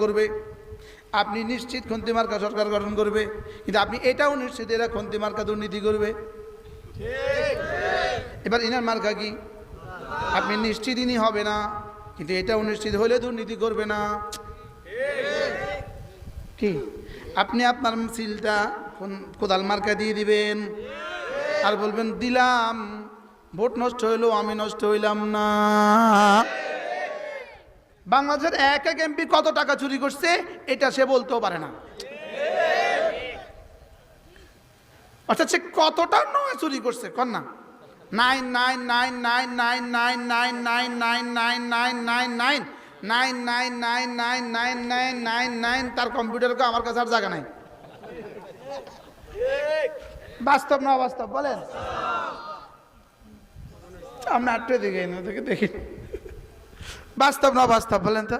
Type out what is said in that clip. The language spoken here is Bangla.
করবে, আপনি নিশ্চিত খন্তি মার্কা সরকার গঠন করবে, কিন্তু আপনি এটাও নিশ্চিত এরা খন্তি মার্কা দুর্নীতি করবে। এবার ইনার মার্কা কি? আপনি নিশ্চিত ইনি হবে না, কিন্তু এটাও নিশ্চিত হলে দুর্নীতি করবে না। কি আপনি আপনার সিলটা কোদাল মার্কা দিয়ে দিবেন আর বলবেন দিলাম, ভোট নষ্ট হইলো আমি নষ্ট হইলাম না। বাংলাদেশের এক এক এমপি কত টাকা চুরি করছে এটা সে বলতেও পারে না, অর্থাৎ সে কতটা নয় চুরি করছে কর না। 99999999999999999 তার কম্পিউটারকে আমার কাছে আর জায়গা নাই। বাস্তব না অবাস্তব বলেন? আমরা আটটে দিকে দেখি বাস্তব না বাস্তব বলেন তো?